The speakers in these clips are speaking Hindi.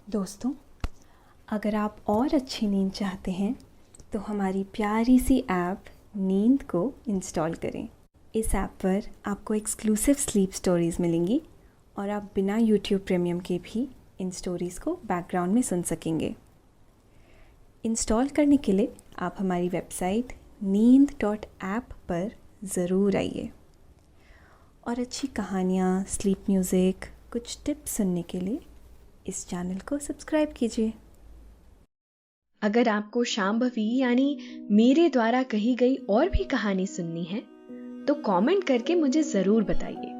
दोस्तों, अगर आप और अच्छी नींद चाहते हैं तो हमारी प्यारी सी ऐप नींद को इंस्टॉल करें। इस ऐप पर आपको एक्सक्लूसिव स्लीप स्टोरीज़ मिलेंगी और आप बिना यूट्यूब प्रीमियम के भी इन स्टोरीज़ को बैकग्राउंड में सुन सकेंगे। इंस्टॉल करने के लिए आप हमारी वेबसाइट neend.app पर ज़रूर आइए और अच्छी कहानियाँ, स्लीप म्यूज़िक, कुछ टिप्स सुनने के लिए इस चैनल को सब्सक्राइब कीजिए। अगर आपको शांभवी यानी मेरे द्वारा कही गई और भी कहानी सुननी है तो कमेंट करके मुझे जरूर बताइए।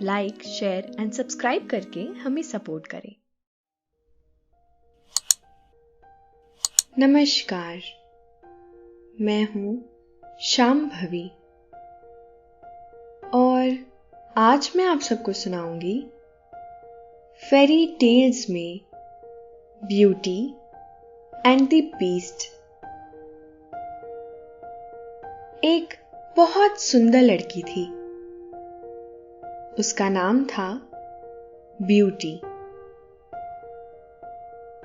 लाइक, शेयर एंड सब्सक्राइब करके हमें सपोर्ट करें। नमस्कार, मैं हूं शांभवी और आज मैं आप सबको सुनाऊंगी फेरी टेल्स में ब्यूटी एंड द बीस्ट। एक बहुत सुंदर लड़की थी। उसका नाम था ब्यूटी।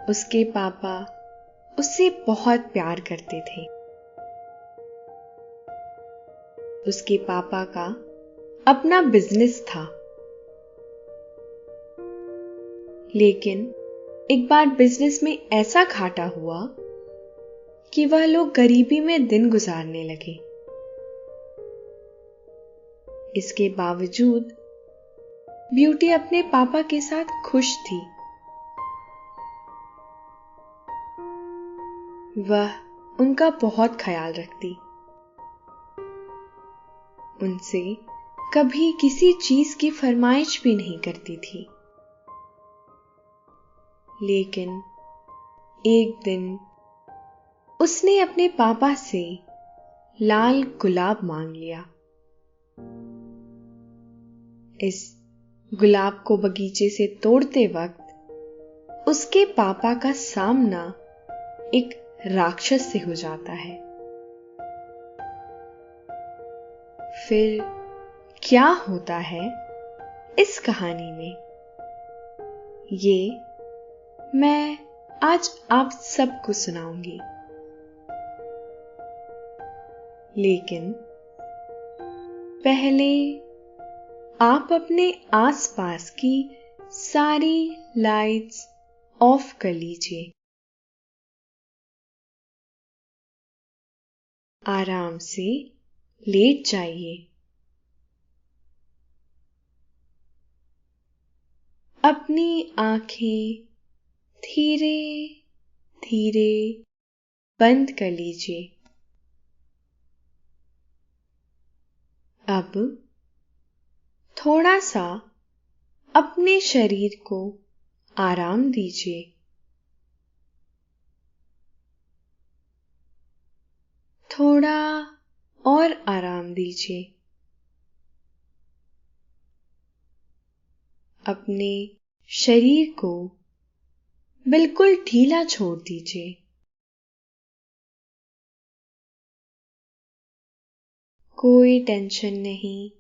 उसके पापा उससे बहुत प्यार करते थे। उसके पापा का अपना बिजनेस था, लेकिन एक बार बिजनेस में ऐसा घाटा हुआ कि वह लोग गरीबी में दिन गुजारने लगे। इसके बावजूद ब्यूटी अपने पापा के साथ खुश थी। वह उनका बहुत ख्याल रखती, उनसे कभी किसी चीज की फरमाइश भी नहीं करती थी। लेकिन एक दिन उसने अपने पापा से लाल गुलाब मांग लिया। इस गुलाब को बगीचे से तोड़ते वक्त उसके पापा का सामना एक राक्षस से हो जाता है। फिर क्या होता है इस कहानी में, ये मैं आज आप सबको सुनाऊंगी। लेकिन पहले आप अपने आसपास की सारी लाइट्स ऑफ कर लीजिए। आराम से लेट जाइए। अपनी आंखें धीरे धीरे बंद कर लीजिए। अब थोड़ा सा अपने शरीर को आराम दीजिए। थोड़ा और आराम दीजिए। अपने शरीर को बिल्कुल ढीला छोड़ दीजिए। कोई टेंशन नहीं,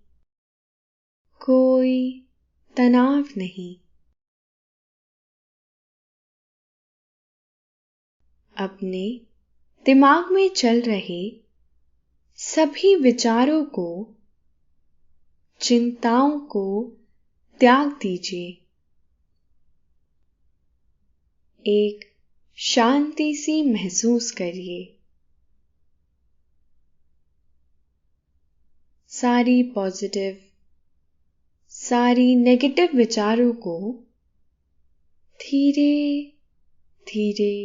कोई तनाव नहीं। अपने दिमाग में चल रहे सभी विचारों को, चिंताओं को त्याग दीजिए। एक शांति सी महसूस करिए। सारी पॉजिटिव, सारी नेगेटिव विचारों को धीरे धीरे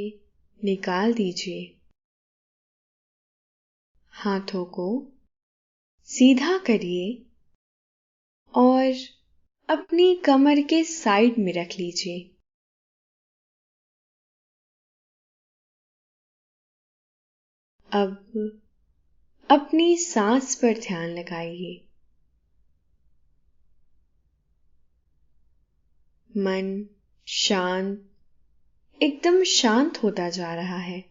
निकाल दीजिए। हाथों को सीधा करिए और अपनी कमर के साइड में रख लीजिए। अब अपनी सांस पर ध्यान लगाइए। मन शांत, एकदम शांत होता जा रहा है।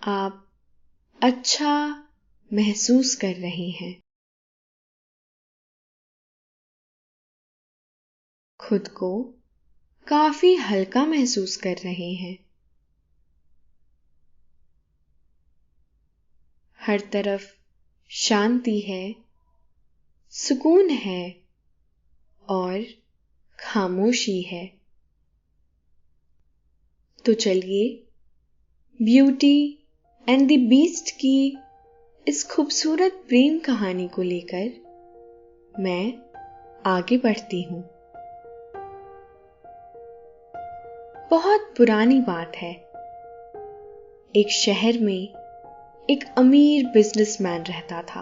आप अच्छा महसूस कर रहे हैं। खुद को काफी हल्का महसूस कर रहे हैं। हर तरफ शांति है, सुकून है और खामोशी है। तो चलिए ब्यूटी एंड द बीस्ट की इस खूबसूरत प्रेम कहानी को लेकर मैं आगे बढ़ती हूं। बहुत पुरानी बात है। एक शहर में एक अमीर बिजनेसमैन रहता था।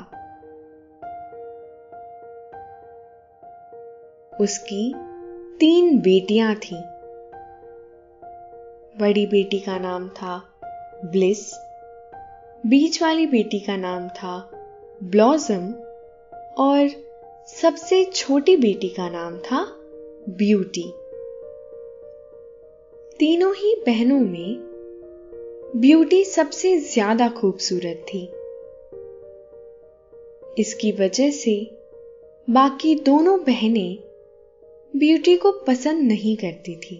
उसकी 3 बेटियां थीं। बड़ी बेटी का नाम था ब्लिस, बीच वाली बेटी का नाम था ब्लॉसम और सबसे छोटी बेटी का नाम था ब्यूटी। तीनों ही बहनों में ब्यूटी सबसे ज्यादा खूबसूरत थी। इसकी वजह से बाकी दोनों बहनें ब्यूटी को पसंद नहीं करती थी,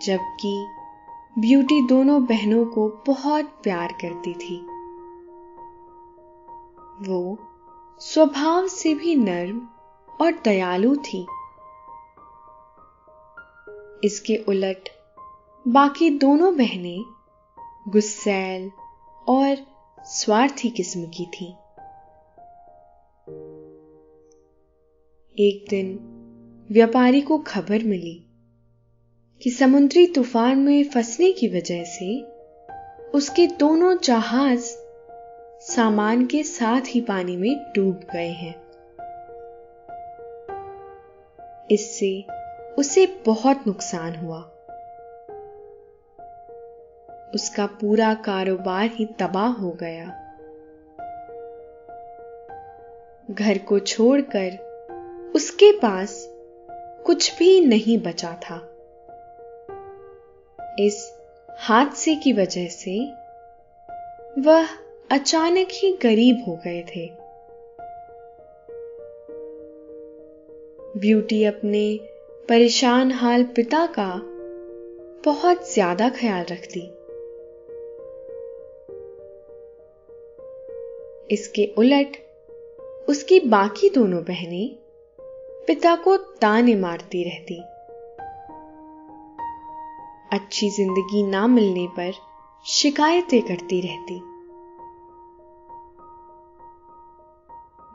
जबकि ब्यूटी दोनों बहनों को बहुत प्यार करती थी। वो स्वभाव से भी नर्म और दयालु थी। इसके उलट बाकी दोनों बहनें गुस्सैल और स्वार्थी किस्म की थीं। एक दिन व्यापारी को खबर मिली कि समुद्री तूफान में फंसने की वजह से उसके दोनों जहाज सामान के साथ ही पानी में डूब गए हैं। इससे उसे बहुत नुकसान हुआ। उसका पूरा कारोबार ही तबाह हो गया। घर को छोड़कर उसके पास कुछ भी नहीं बचा था। इस हादसे की वजह से वह अचानक ही गरीब हो गए थे। ब्यूटी अपने परेशान हाल पिता का बहुत ज्यादा ख्याल रखती। इसके उलट उसकी बाकी दोनों बहनें पिता को ताने मारती रहती। अच्छी जिंदगी ना मिलने पर शिकायतें करती रहती।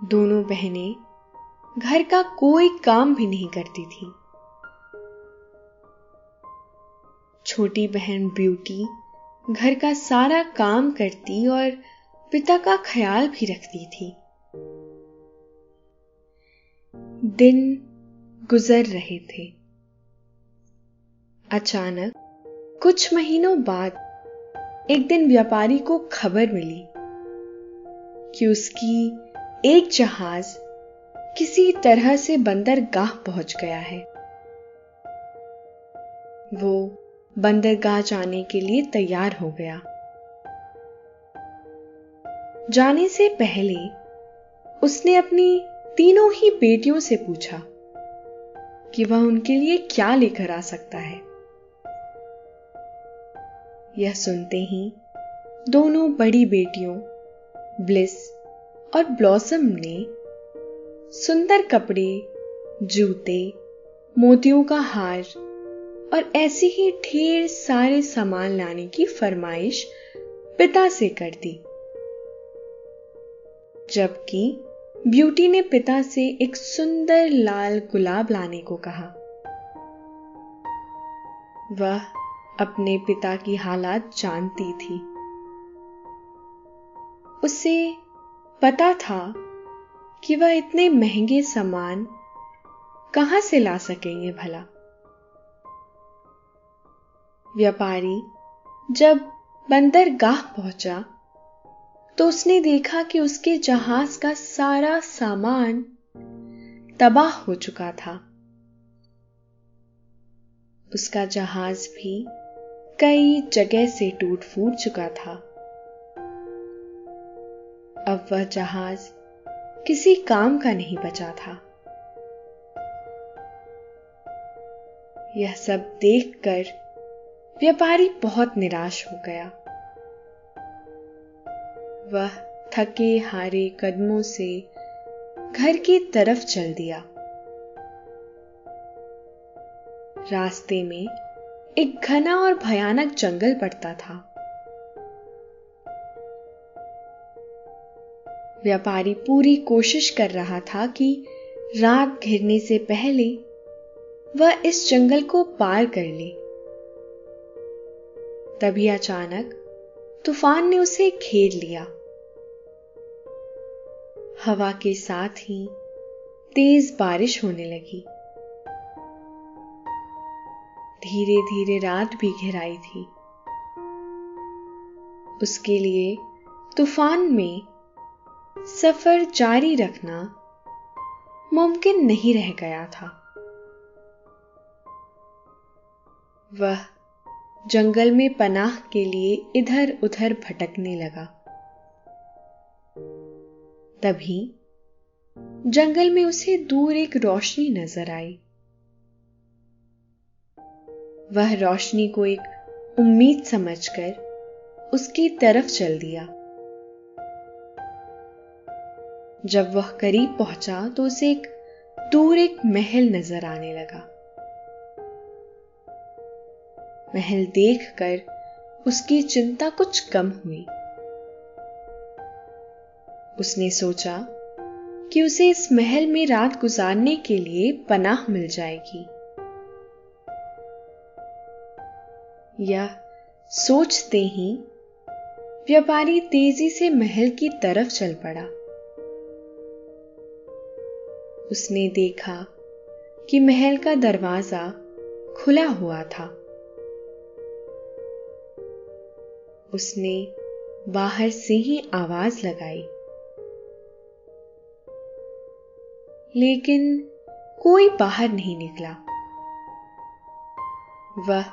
दोनों बहनें घर का कोई काम भी नहीं करती थी। छोटी बहन ब्यूटी घर का सारा काम करती और पिता का ख्याल भी रखती थी। दिन गुजर रहे थे। अचानक कुछ महीनों बाद एक दिन व्यापारी को खबर मिली कि उसकी एक जहाज किसी तरह से बंदरगाह पहुंच गया है। वो बंदरगाह जाने के लिए तैयार हो गया। जाने से पहले उसने अपनी तीनों ही बेटियों से पूछा कि वह उनके लिए क्या लेकर आ सकता है। यह सुनते ही दोनों बड़ी बेटियों ब्लिस और ब्लॉसम ने सुंदर कपड़े, जूते, मोतियों का हार और ऐसे ही ढेर सारे सामान लाने की फरमाइश पिता से कर दी। जबकि ब्यूटी ने पिता से एक सुंदर लाल गुलाब लाने को कहा। वह अपने पिता की हालात जानती थी। उसे पता था कि वह इतने महंगे सामान कहां से ला सकेंगे भला। व्यापारी जब बंदरगाह पहुंचा तो उसने देखा कि उसके जहाज का सारा सामान तबाह हो चुका था। उसका जहाज भी कई जगह से टूट फूट चुका था। अब वह जहाज किसी काम का नहीं बचा था। यह सब देखकर व्यापारी बहुत निराश हो गया। वह थके हारे कदमों से घर की तरफ चल दिया। रास्ते में एक घना और भयानक जंगल पड़ता था। व्यापारी पूरी कोशिश कर रहा था कि रात घिरने से पहले वह इस जंगल को पार कर ले। तभी अचानक तूफान ने उसे घेर लिया। हवा के साथ ही तेज बारिश होने लगी। धीरे धीरे रात भी घिर आई थी। उसके लिए तूफान में सफर जारी रखना मुमकिन नहीं रह गया था। वह जंगल में पनाह के लिए इधर उधर भटकने लगा। तभी जंगल में उसे दूर एक रोशनी नजर आई। वह रोशनी को एक उम्मीद समझकर उसकी तरफ चल दिया। जब वह करीब पहुंचा तो उसे दूर एक महल नजर आने लगा। महल देखकर उसकी चिंता कुछ कम हुई। उसने सोचा कि उसे इस महल में रात गुजारने के लिए पनाह मिल जाएगी। यह सोचते ही व्यापारी तेजी से महल की तरफ चल पड़ा। उसने देखा कि महल का दरवाजा खुला हुआ था। उसने बाहर से ही आवाज लगाई, लेकिन कोई बाहर नहीं निकला। वह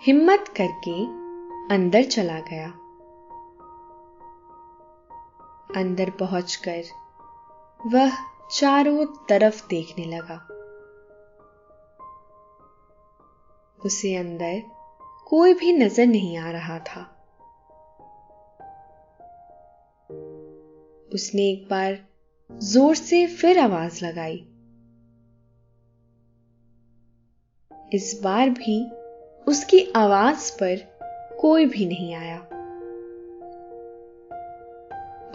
हिम्मत करके अंदर चला गया। अंदर पहुंचकर वह चारों तरफ देखने लगा। उसे अंदर कोई भी नजर नहीं आ रहा था। उसने एक बार जोर से फिर आवाज लगाई। इस बार भी उसकी आवाज पर कोई भी नहीं आया।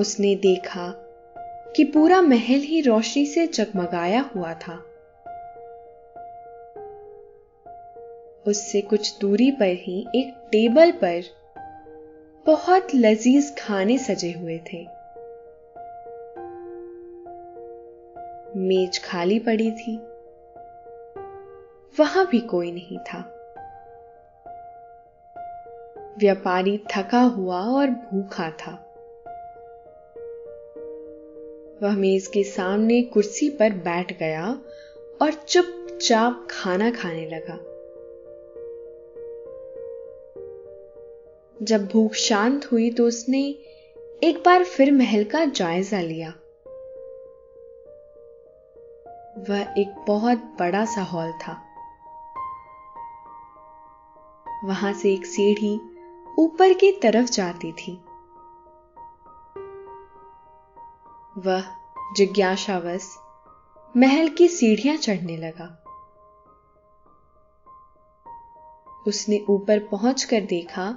उसने देखा कि पूरा महल ही रोशनी से जगमगाया हुआ था। उससे कुछ दूरी पर ही एक टेबल पर बहुत लजीज खाने सजे हुए थे। मेज खाली पड़ी थी। वहां भी कोई नहीं था। व्यापारी थका हुआ और भूखा था। वह मेज के सामने कुर्सी पर बैठ गया और चुपचाप खाना खाने लगा। जब भूख शांत हुई तो उसने एक बार फिर महल का जायजा लिया। वह एक बहुत बड़ा सा हॉल था। वहां से एक सीढ़ी ऊपर की तरफ जाती थी। वह जिज्ञासावश महल की सीढ़ियां चढ़ने लगा। उसने ऊपर पहुंचकर देखा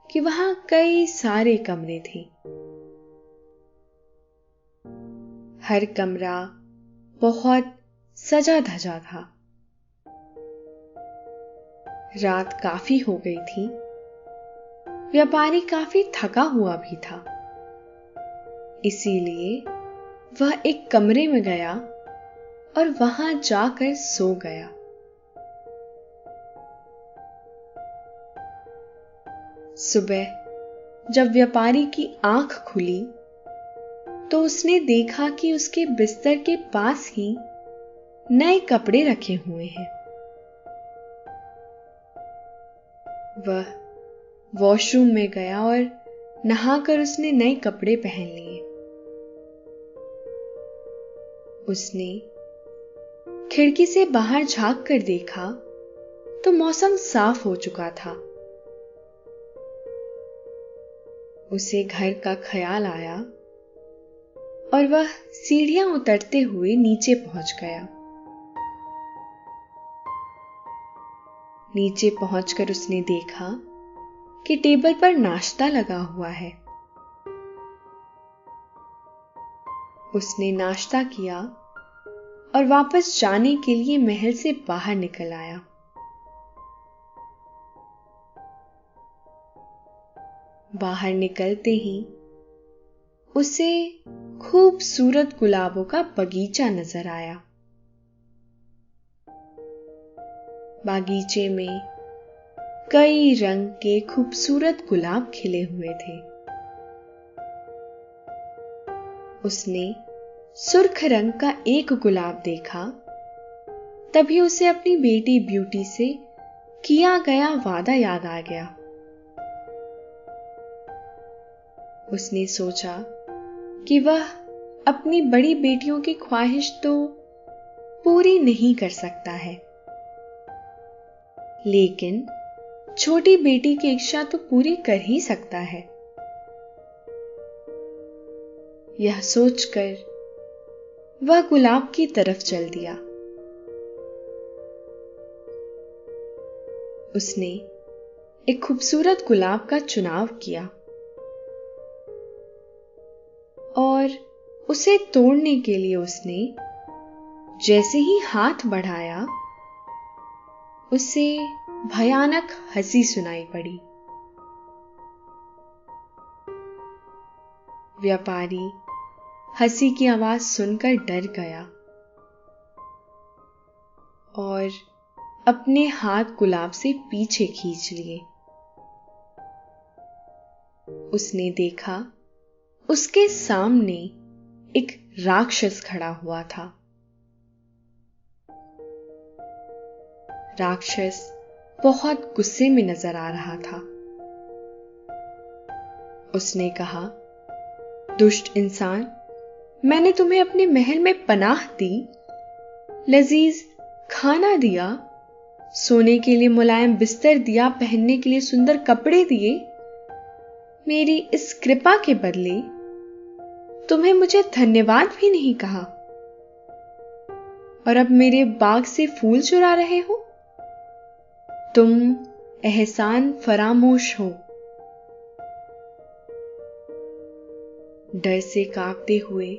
कि वहां कई सारे कमरे थे। हर कमरा बहुत सजा धजा था। रात काफी हो गई थी। व्यापारी काफी थका हुआ भी था। इसीलिए वह एक कमरे में गया और वहां जाकर सो गया। सुबह जब व्यापारी की आंख खुली तो उसने देखा कि उसके बिस्तर के पास ही नए कपड़े रखे हुए हैं। वह वॉशरूम में गया और नहाकर उसने नए कपड़े पहन लिए। उसने खिड़की से बाहर झांक कर देखा तो मौसम साफ हो चुका था। उसे घर का ख्याल आया और वह सीढ़ियां उतरते हुए नीचे पहुंच गया। नीचे पहुंचकर उसने देखा कि टेबल पर नाश्ता लगा हुआ है। उसने नाश्ता किया और वापस जाने के लिए महल से बाहर निकल आया। बाहर निकलते ही उसे खूबसूरत गुलाबों का बगीचा नजर आया। बागीचे में कई रंग के खूबसूरत गुलाब खिले हुए थे। उसने सुर्ख रंग का एक गुलाब देखा, तभी उसे अपनी बेटी ब्यूटी से किया गया वादा याद आ गया। उसने सोचा कि वह अपनी बड़ी बेटियों की ख्वाहिश तो पूरी नहीं कर सकता है, लेकिन छोटी बेटी की इच्छा तो पूरी कर ही सकता है। यह सोचकर वह गुलाब की तरफ चल दिया। उसने एक खूबसूरत गुलाब का चुनाव किया और उसे तोड़ने के लिए उसने जैसे ही हाथ बढ़ाया, उसे भयानक हंसी सुनाई पड़ी। व्यापारी हंसी की आवाज सुनकर डर गया और अपने हाथ गुलाब से पीछे खींच लिए। उसने देखा उसके सामने एक राक्षस खड़ा हुआ था। राक्षस बहुत गुस्से में नजर आ रहा था। उसने कहा, दुष्ट इंसान, मैंने तुम्हें अपने महल में पनाह दी, लजीज खाना दिया, सोने के लिए मुलायम बिस्तर दिया, पहनने के लिए सुंदर कपड़े दिए। मेरी इस कृपा के बदले तुम्हें मुझे धन्यवाद भी नहीं कहा और अब मेरे बाग से फूल चुरा रहे हो। तुम एहसान फरामोश हो। डर से कांपते हुए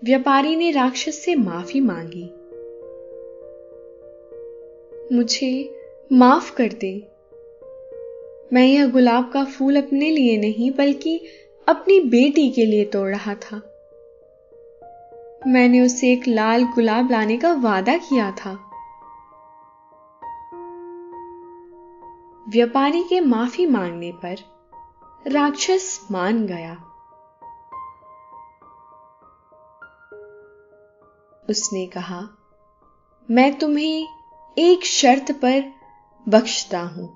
व्यापारी ने राक्षस से माफी मांगी। मुझे माफ कर दे। मैं यह गुलाब का फूल अपने लिए नहीं बल्कि अपनी बेटी के लिए तोड़ रहा था। मैंने उससे एक लाल गुलाब लाने का वादा किया था। व्यापारी के माफी मांगने पर राक्षस मान गया। उसने कहा, मैं तुम्हें एक शर्त पर बख्शता हूं।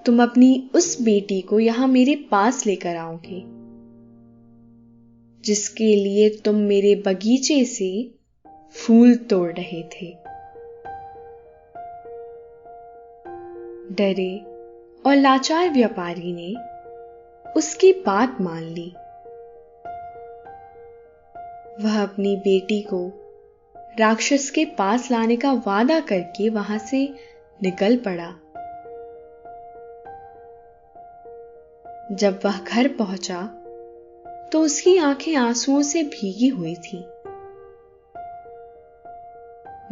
तुम अपनी उस बेटी को यहां मेरे पास लेकर आओगे जिसके लिए तुम मेरे बगीचे से फूल तोड़ रहे थे। डरे और लाचार व्यापारी ने उसकी बात मान ली। वह अपनी बेटी को राक्षस के पास लाने का वादा करके वहां से निकल पड़ा। जब वह घर पहुंचा तो उसकी आंखें आंसुओं से भीगी हुई थी।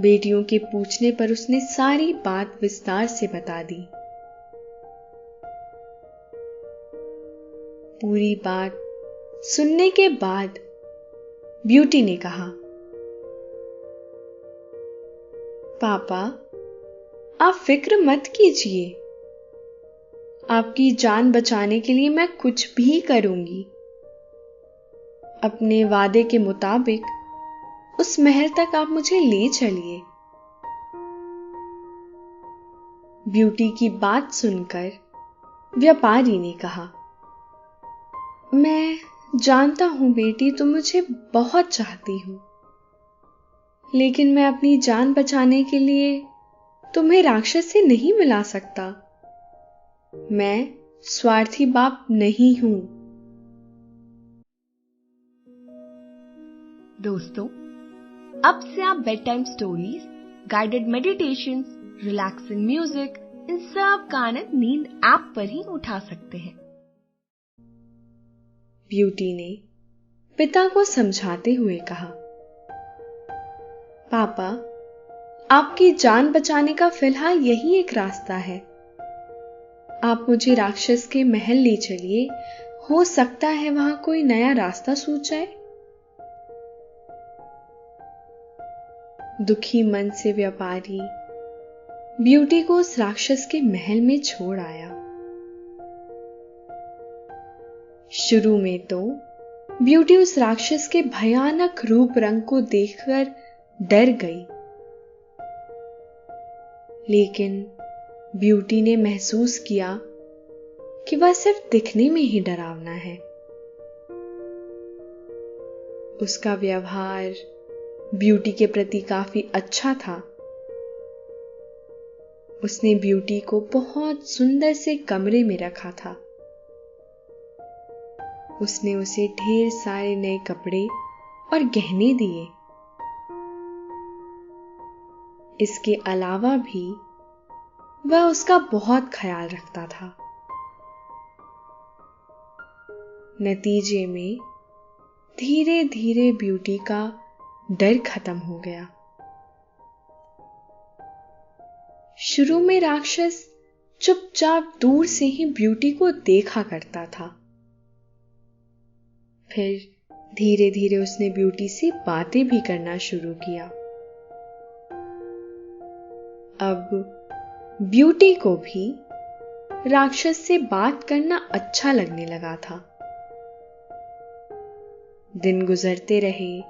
बेटियों के पूछने पर उसने सारी बात विस्तार से बता दी। पूरी बात सुनने के बाद ब्यूटी ने कहा, पापा, आप फिक्र मत कीजिए। आपकी जान बचाने के लिए मैं कुछ भी करूंगी। अपने वादे के मुताबिक उस महल तक आप मुझे ले चलिए। ब्यूटी की बात सुनकर व्यापारी ने कहा, मैं जानता हूं बेटी, तुम मुझे बहुत चाहती हो, लेकिन मैं अपनी जान बचाने के लिए तुम्हें राक्षस से नहीं मिला सकता। मैं स्वार्थी बाप नहीं हूं। दोस्तों, अब से आप bedtime stories, guided meditations, relaxing music, इन सब का आनंद नींद ऐप पर ही उठा सकते हैं। ब्यूटी ने पिता को समझाते हुए कहा, पापा, आपकी जान बचाने का फिलहाल यही एक रास्ता है। आप मुझे राक्षस के महल ले चलिए, हो सकता है वहां कोई नया रास्ता सूझ जाए। दुखी मन से व्यापारी ब्यूटी को उस राक्षस के महल में छोड़ आया। शुरू में तो ब्यूटी उस राक्षस के भयानक रूप रंग को देखकर डर गई, लेकिन ब्यूटी ने महसूस किया कि वह सिर्फ दिखने में ही डरावना है। उसका व्यवहार ब्यूटी के प्रति काफी अच्छा था। उसने ब्यूटी को बहुत सुंदर से कमरे में रखा था। उसने उसे ढेर सारे नए कपड़े और गहने दिए। इसके अलावा भी वह उसका बहुत ख्याल रखता था। नतीजे में धीरे धीरे ब्यूटी का डर खत्म हो गया। शुरू में राक्षस चुपचाप दूर से ही ब्यूटी को देखा करता था। फिर धीरे धीरे उसने ब्यूटी से बातें भी करना शुरू किया। अब ब्यूटी को भी राक्षस से बात करना अच्छा लगने लगा था। दिन गुजरते रहे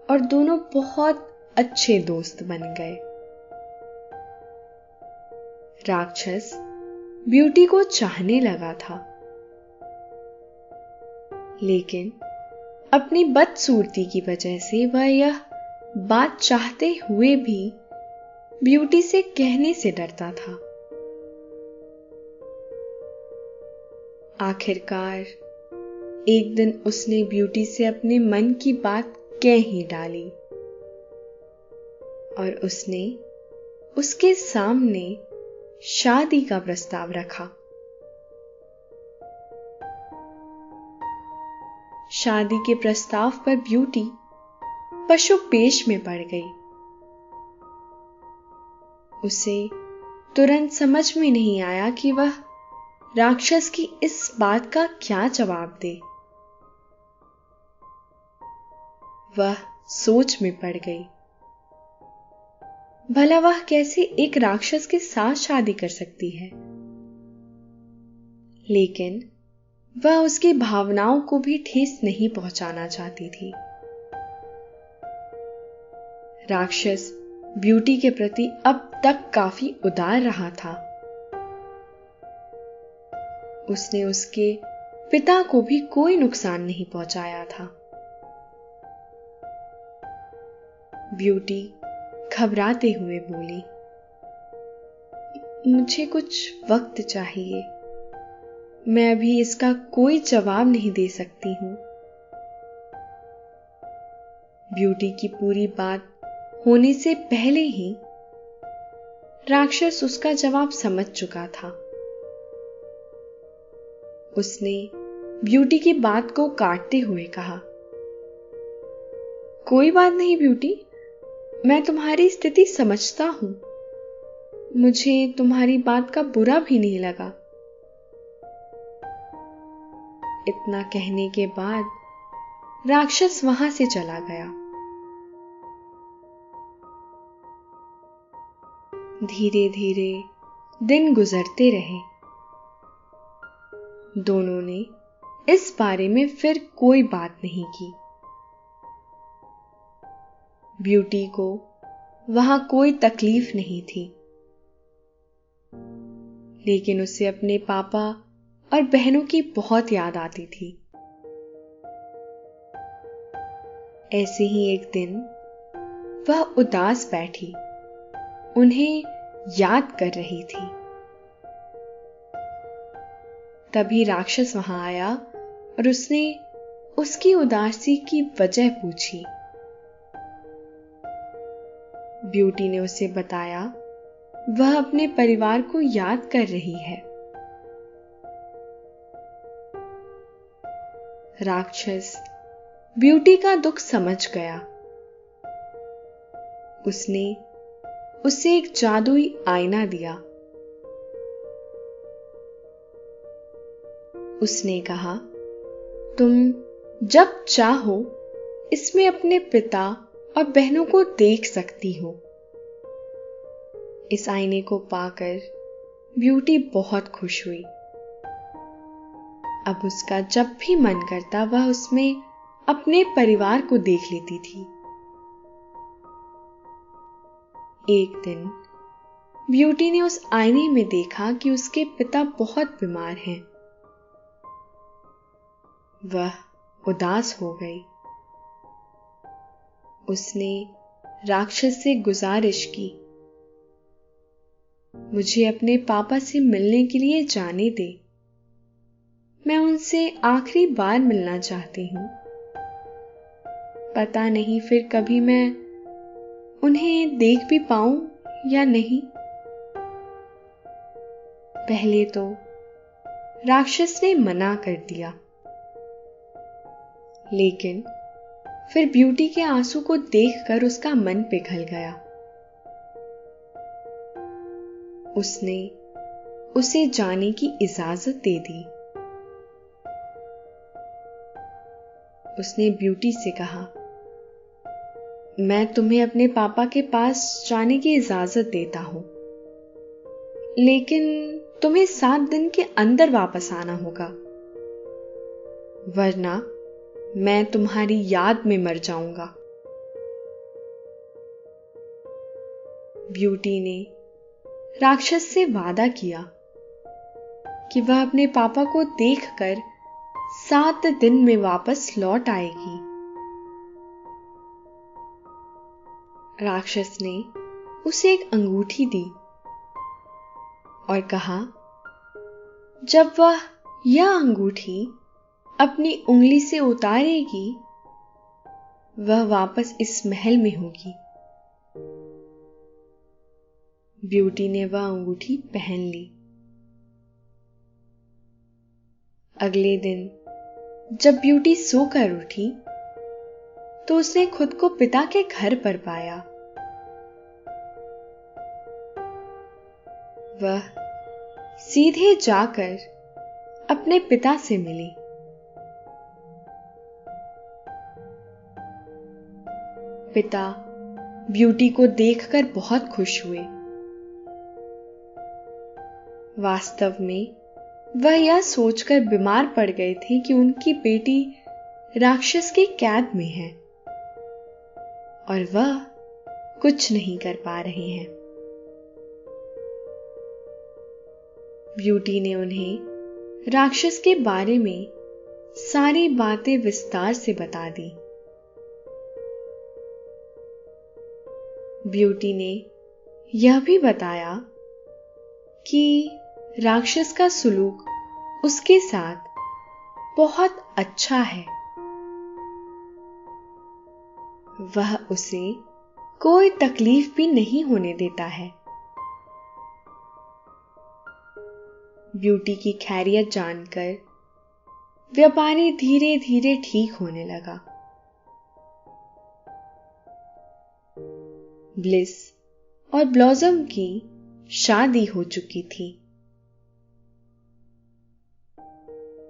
और दोनों बहुत अच्छे दोस्त बन गए। राक्षस ब्यूटी को चाहने लगा था, लेकिन अपनी बदसूरती की वजह से वह यह बात चाहते हुए भी ब्यूटी से कहने से डरता था। आखिरकार एक दिन उसने ब्यूटी से अपने मन की बात कह ही डाली और उसने उसके सामने शादी का प्रस्ताव रखा। शादी के प्रस्ताव पर ब्यूटी पशुपेश में पड़ गई। उसे तुरंत समझ में नहीं आया कि वह राक्षस की इस बात का क्या जवाब दे। वह सोच में पड़ गई, भला वह कैसे एक राक्षस के साथ शादी कर सकती है। लेकिन वह उसकी भावनाओं को भी ठेस नहीं पहुंचाना चाहती थी। राक्षस ब्यूटी के प्रति अब तक काफी उदार रहा था। उसने उसके पिता को भी कोई नुकसान नहीं पहुंचाया था। ब्यूटी घबराते हुए बोली, मुझे कुछ वक्त चाहिए, मैं अभी इसका कोई जवाब नहीं दे सकती हूं। ब्यूटी की पूरी बात होने से पहले ही राक्षस उसका जवाब समझ चुका था। उसने ब्यूटी की बात को काटते हुए कहा, कोई बात नहीं ब्यूटी, मैं तुम्हारी स्थिति समझता हूं। मुझे तुम्हारी बात का बुरा भी नहीं लगा। इतना कहने के बाद राक्षस वहां से चला गया। धीरे धीरे दिन गुजरते रहे। दोनों ने इस बारे में फिर कोई बात नहीं की। ब्यूटी को वहां कोई तकलीफ नहीं थी, लेकिन उसे अपने पापा और बहनों की बहुत याद आती थी। ऐसे ही एक दिन वह उदास बैठी। उन्हें याद कर रही थी। तभी राक्षस वहां आया और उसने उसकी उदासी की वजह पूछी। ब्यूटी ने उसे बताया वह अपने परिवार को याद कर रही है। राक्षस ब्यूटी का दुख समझ गया। उसने उसे एक जादुई आईना दिया। उसने कहा, तुम जब चाहो इसमें अपने पिता और बहनों को देख सकती हो। इस आईने को पाकर ब्यूटी बहुत खुश हुई। अब उसका जब भी मन करता वह उसमें अपने परिवार को देख लेती थी। एक दिन ब्यूटी ने उस आईने में देखा कि उसके पिता बहुत बीमार हैं। वह उदास हो गई। उसने राक्षस से गुजारिश की, मुझे अपने पापा से मिलने के लिए जाने दे। मैं उनसे आखिरी बार मिलना चाहती हूं। पता नहीं फिर कभी मैं उन्हें देख भी पाऊं या नहीं। पहले तो राक्षस ने मना कर दिया, लेकिन फिर ब्यूटी के आंसू को देखकर उसका मन पिघल गया। उसने उसे जाने की इजाजत दे दी। उसने ब्यूटी से कहा, मैं तुम्हें अपने पापा के पास जाने की इजाजत देता हूं, लेकिन तुम्हें 7 दिन के अंदर वापस आना होगा, वरना मैं तुम्हारी याद में मर जाऊंगा। ब्यूटी ने राक्षस से वादा किया कि वह अपने पापा को देखकर 7 दिन में वापस लौट आएगी। राक्षस ने उसे एक अंगूठी दी और कहा, जब वह यह अंगूठी अपनी उंगली से उतारेगी वह वापस इस महल में होगी। ब्यूटी ने वह अंगूठी पहन ली। अगले दिन जब ब्यूटी सोकर उठी तो उसने खुद को पिता के घर पर पाया। वह सीधे जाकर अपने पिता से मिली। पिता ब्यूटी को देखकर बहुत खुश हुए। वास्तव में वह यह सोचकर बीमार पड़ गए थे कि उनकी बेटी राक्षस की कैद में है और वह कुछ नहीं कर पा रहे हैं। ब्यूटी ने उन्हें राक्षस के बारे में सारी बातें विस्तार से बता दी। ब्यूटी ने यह भी बताया कि राक्षस का सुलूक उसके साथ बहुत अच्छा है। वह उसे कोई तकलीफ भी नहीं होने देता है। ब्यूटी की खैरियत जानकर व्यापारी धीरे धीरे ठीक होने लगा। ब्लिस और ब्लॉसम की शादी हो चुकी थी।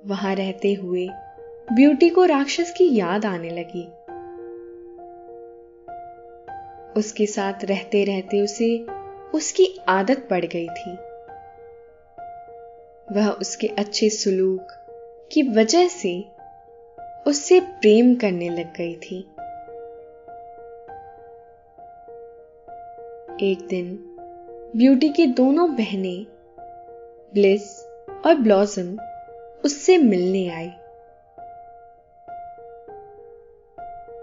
वहां रहते हुए ब्यूटी को राक्षस की याद आने लगी। उसके साथ रहते रहते उसे उसकी आदत पड़ गई थी। वह उसके अच्छे सुलूक की वजह से उससे प्रेम करने लग गई थी। एक दिन ब्यूटी की दोनों बहनें ब्लिस और ब्लॉसम उससे मिलने आई।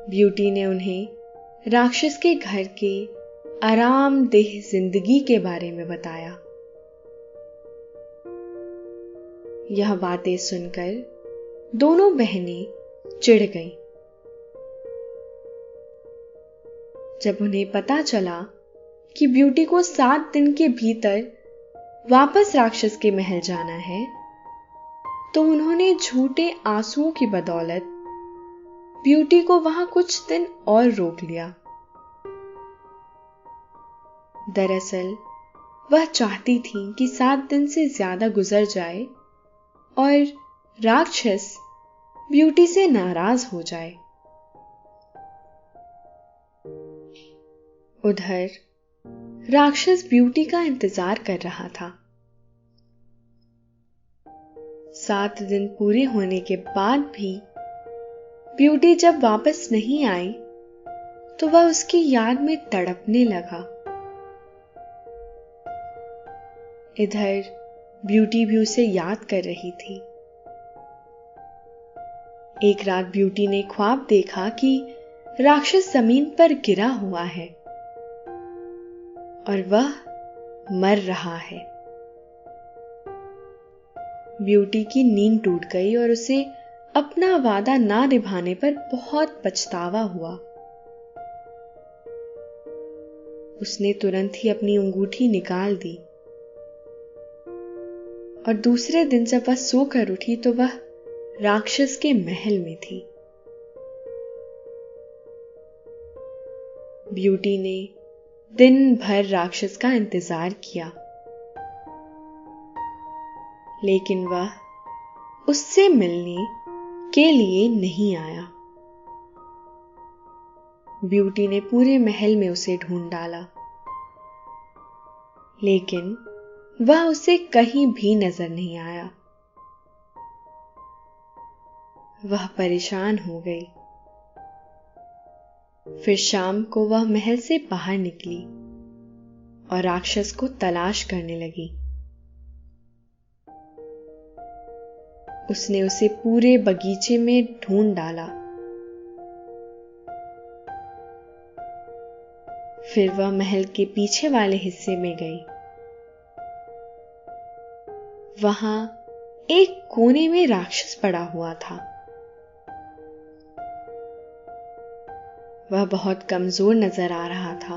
ब्यूटी ने उन्हें राक्षस के घर के आरामदेह जिंदगी के बारे में बताया। यह बातें सुनकर दोनों बहनें चिढ़ गईं। जब उन्हें पता चला कि ब्यूटी को 7 दिन के भीतर वापस राक्षस के महल जाना है, तो उन्होंने झूठे आंसुओं की बदौलत ब्यूटी को वहां कुछ दिन और रोक लिया। दरअसल वह चाहती थी कि 7 दिन से ज्यादा गुजर जाए और राक्षस ब्यूटी से नाराज हो जाए। उधर राक्षस ब्यूटी का इंतजार कर रहा था। 7 दिन पूरे होने के बाद भी ब्यूटी जब वापस नहीं आई तो वह उसकी याद में तड़पने लगा। इधर ब्यूटी भी उसे याद कर रही थी। एक रात ब्यूटी ने ख्वाब देखा कि राक्षस जमीन पर गिरा हुआ है और वह मर रहा है। ब्यूटी की नींद टूट गई और उसे अपना वादा ना निभाने पर बहुत पछतावा हुआ। उसने तुरंत ही अपनी अंगूठी निकाल दी और दूसरे दिन जब वह सोकर उठी तो वह राक्षस के महल में थी। ब्यूटी ने दिन भर राक्षस का इंतजार किया, लेकिन वह उससे मिलने के लिए नहीं आया। ब्यूटी ने पूरे महल में उसे ढूंढ डाला, लेकिन वह उसे कहीं भी नजर नहीं आया। वह परेशान हो गई। फिर शाम को वह महल से बाहर निकली और राक्षस को तलाश करने लगी। उसने उसे पूरे बगीचे में ढूंढ डाला। फिर वह महल के पीछे वाले हिस्से में गई। वहां एक कोने में राक्षस पड़ा हुआ था। वह बहुत कमजोर नजर आ रहा था।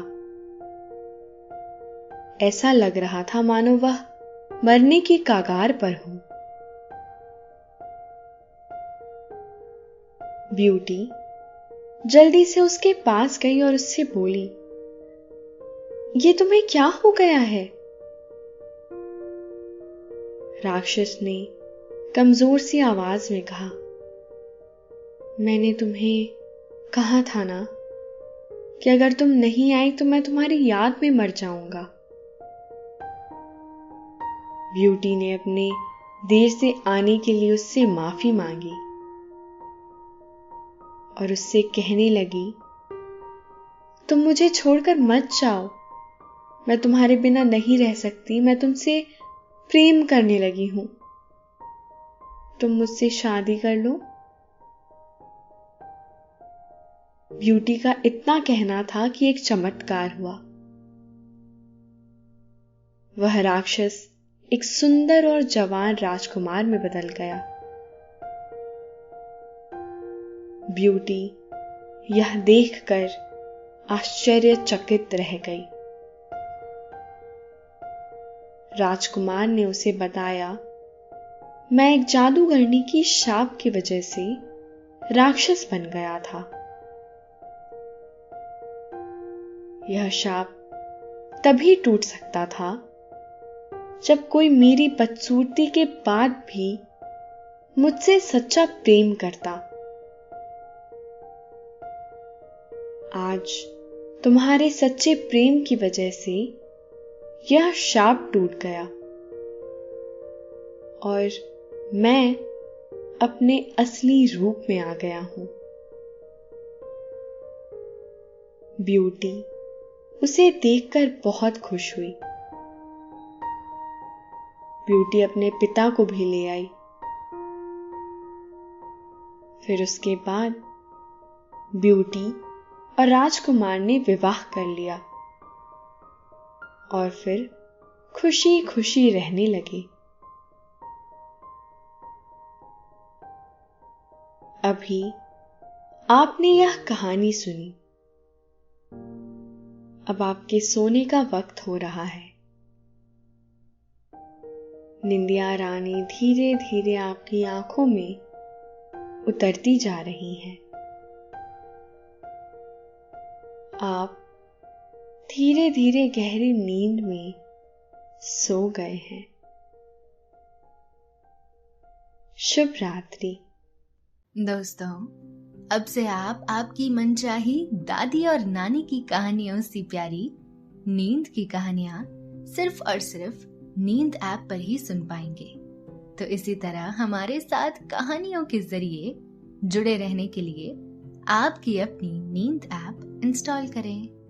ऐसा लग रहा था मानो वह मरने की कगार पर हो। ब्यूटी जल्दी से उसके पास गई और उससे बोली, ये तुम्हें क्या हो गया है? राक्षस ने कमजोर सी आवाज में कहा, मैंने तुम्हें कहा था ना कि अगर तुम नहीं आई तो मैं तुम्हारी याद में मर जाऊंगा। ब्यूटी ने अपने देर से आने के लिए उससे माफी मांगी और उससे कहने लगी, तुम मुझे छोड़कर मत जाओ, मैं तुम्हारे बिना नहीं रह सकती। मैं तुमसे प्रेम करने लगी हूं, तुम मुझसे शादी कर लो। ब्यूटी का इतना कहना था कि एक चमत्कार हुआ। वह राक्षस एक सुंदर और जवान राजकुमार में बदल गया। ब्यूटी यह देखकर आश्चर्यचकित रह गई। राजकुमार ने उसे बताया, मैं एक जादूगरनी की शाप की वजह से राक्षस बन गया था। यह शाप तभी टूट सकता था जब कोई मेरी बदसूरती के बाद भी मुझसे सच्चा प्रेम करता। आज तुम्हारे सच्चे प्रेम की वजह से यह शाप टूट गया और मैं अपने असली रूप में आ गया हूं। ब्यूटी उसे देखकर बहुत खुश हुई। ब्यूटी अपने पिता को भी ले आई। फिर उसके बाद ब्यूटी और राजकुमार ने विवाह कर लिया और फिर खुशी खुशी रहने लगे। अभी आपने यह कहानी सुनी। अब आपके सोने का वक्त हो रहा है। निंदिया रानी धीरे धीरे आपकी आंखों में उतरती जा रही हैं। आप धीरे धीरे गहरी नींद में सो गए हैं। शुभ रात्रि। दोस्तों, अब से आप आपकी मनचाही दादी और नानी की कहानियों से प्यारी नींद की कहानियां सिर्फ और सिर्फ नींद ऐप पर ही सुन पाएंगे। तो इसी तरह हमारे साथ कहानियों के जरिए जुड़े रहने के लिए आपकी अपनी नींद ऐप इंस्टॉल करें।